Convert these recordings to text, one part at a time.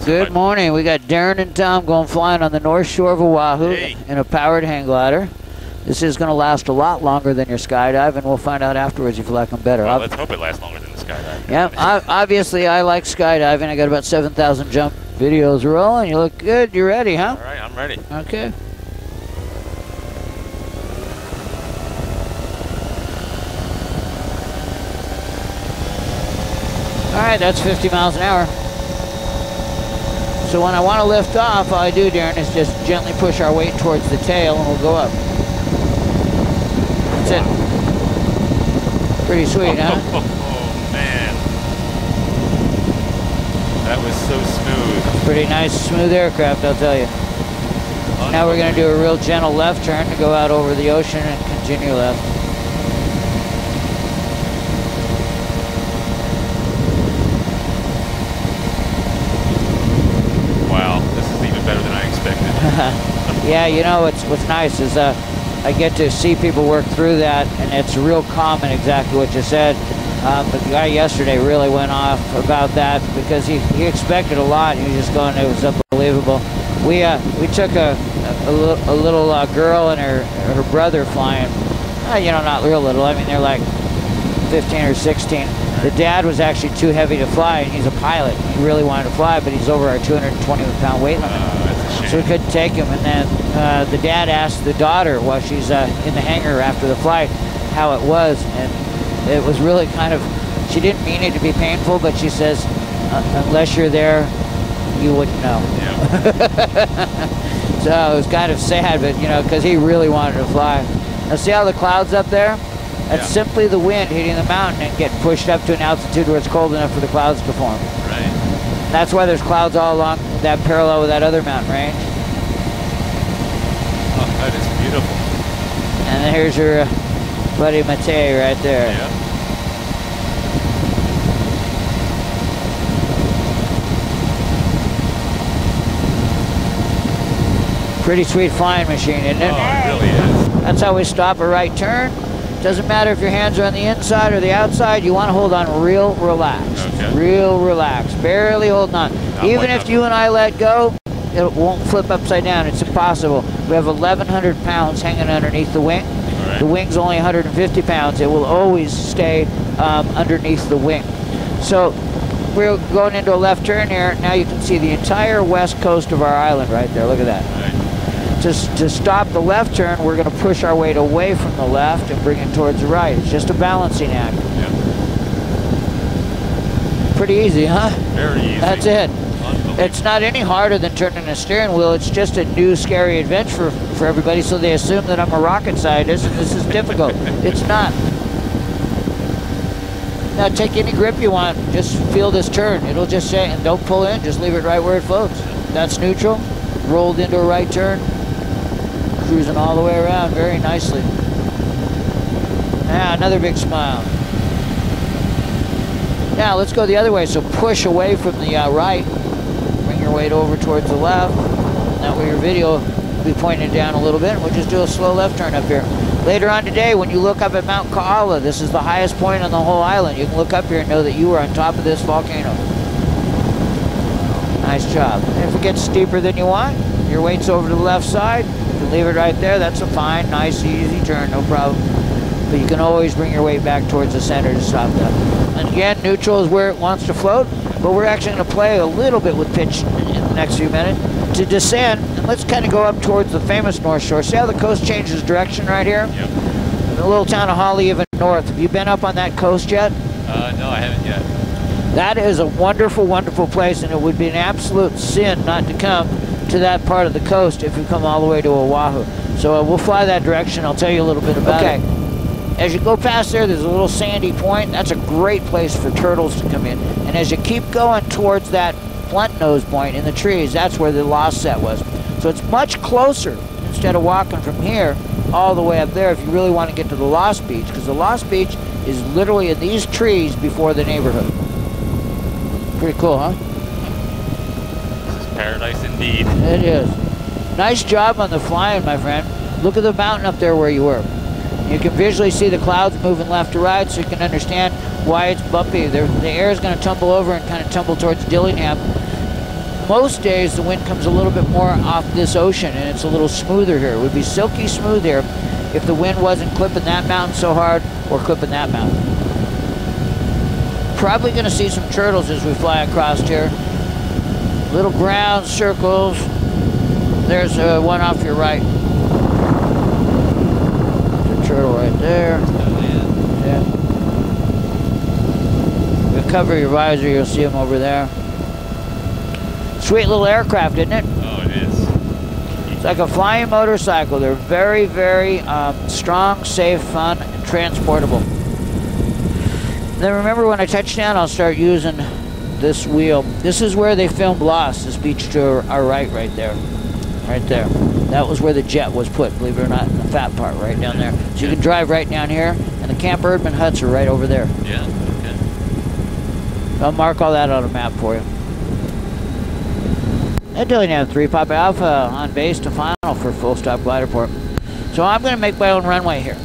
Good morning. We got Darren and Tom going flying on the north shore of Oahu in a powered hang glider. This is going to last a lot longer than your skydive, and we'll find out afterwards if you like them better. Well, let's hope it lasts longer than the skydive. Yeah, obviously I like skydiving. I got about 7,000 jump videos rolling. You look good. You ready, huh? All right, I'm ready. Okay. All right, that's 50 miles an hour. So when I want to lift off, all I do, Darren, is just gently push our weight towards the tail and we'll go up. That's it. Pretty sweet, huh? Oh, man. That was so smooth. Pretty nice, smooth aircraft, I'll tell you. Now we're going to do a real gentle left turn to go out over the ocean and continue left. Yeah, you know, what's nice is I get to see people work through that, and it's real common, exactly what you said. The guy yesterday really went off about that because he expected a lot. He was just going, it was unbelievable. We took a little girl and her brother flying. You know, not real little. I mean, they're like 15 or 16. The dad was actually too heavy to fly, and he's a pilot. He really wanted to fly, but he's over our 220-pound weight limit. So we couldn't take him, and then the dad asked the daughter while she's in the hangar after the flight how it was, and it was really kind of, she didn't mean it to be painful, but she says, unless you're there, you wouldn't know. Yeah. So it was kind of sad, but you know, because he really wanted to fly. Now see how the clouds up there? That's simply the wind hitting the mountain and getting pushed up to an altitude where it's cold enough for the clouds to form. Right. That's why there's clouds all along that parallel with that other mountain range. Oh, that is beautiful. And then here's your buddy Matei right there. Yeah. Pretty sweet flying machine, isn't it? Oh, it really is. That's how we stop a right turn. Doesn't matter if your hands are on the inside or the outside, you want to hold on real relaxed. Okay. Real relaxed. Barely holding on. Even if you and I let go, it won't flip upside down. It's impossible. We have 1,100 pounds hanging underneath the wing. Right. The wing's only 150 pounds. It will always stay underneath the wing. So we're going into a left turn here. Now you can see the entire west coast of our island right there. Look at that. Right. To stop the left turn, we're going to push our weight away from the left and bring it towards the right. It's just a balancing act. Yeah. Pretty easy, huh? Very easy. That's it. It's not any harder than turning a steering wheel. It's just a new, scary adventure for everybody, so they assume that I'm a rocket scientist and this is difficult. It's not. Now take any grip you want. Just feel this turn. It'll just say, and don't pull in. Just leave it right where it floats. That's neutral. Rolled into a right turn. Cruising all the way around very nicely. Now another big smile. Now let's go the other way. So push away from the right. Bring your weight over towards the left. That way your video will be pointed down a little bit. We'll just do a slow left turn up here. Later on today, when you look up at Mount Kaala, this is the highest point on the whole island. You can look up here and know that you were on top of this volcano. Nice job. And if it gets steeper than you want, your weight's over to the left side. You can leave it right there. That's a fine, nice, easy turn, no problem. But you can always bring your weight back towards the center to stop that. And again, neutral is where it wants to float, but we're actually going to play a little bit with pitch in the next few minutes. To descend, and let's kind of go up towards the famous North Shore. See how the coast changes direction right here? Yep. The little town of Haleiwa North. Have you been up on that coast yet? No, I haven't yet. That is a wonderful, wonderful place, and it would be an absolute sin not to come to that part of the coast if you come all the way to Oahu. So we'll fly that direction. I'll tell you a little bit about it. As you go past there, there's a little sandy point. That's a great place for turtles to come in. And as you keep going towards that blunt nose point in the trees, that's where the lost set was. So it's much closer instead of walking from here all the way up there if you really want to get to the Lost Beach, because the Lost Beach is literally in these trees before the neighborhood. Pretty cool, huh? This is paradise indeed. It is. Nice job on the flying, my friend. Look at the mountain up there where you were. You can visually see the clouds moving left to right, so you can understand why it's bumpy. The air is going to tumble over and kind of tumble towards Dillingham. most days the wind comes a little bit more off this ocean and it's a little smoother here. It would be silky smooth here if the wind wasn't clipping that mountain so hard or clipping that mountain. Probably going to see some turtles as we fly across here. Little ground circles. There's one off your right. There's a turtle right there. Yeah. If you cover your visor, you'll see them over there. Sweet little aircraft, isn't it? Oh, it is. It's like a flying motorcycle. They're very, very strong, safe, fun, and transportable. Then remember, when I touch down, I'll start using this wheel. This is where they filmed Lost, this beach to our right there. Right there. That was where the jet was put, believe it or not, in the fat part right down there. So you can drive right down here, and the Camp Erdman huts are right over there. Yeah, okay. I'll mark all that on a map for you. At Dillingham 3, Papa Alpha on base to final for full stop glider port. So I'm going to make my own runway here.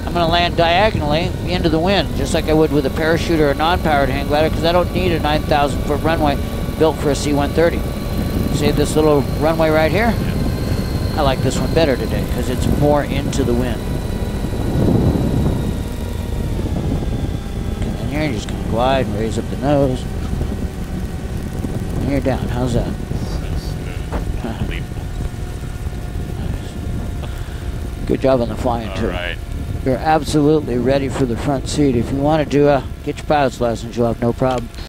I'm going to land diagonally into the wind, just like I would with a parachute or a non-powered hang glider, because I don't need a 9,000 foot runway built for a C-130. See this little runway right here? I like this one better today because it's more into the wind. Come in here, you're just going to glide and raise up the nose. And you're down. How's that? Nice. Good job on the flying too. All right. You're absolutely ready for the front seat. If you want to do get your pilot's license, you'll have no problem.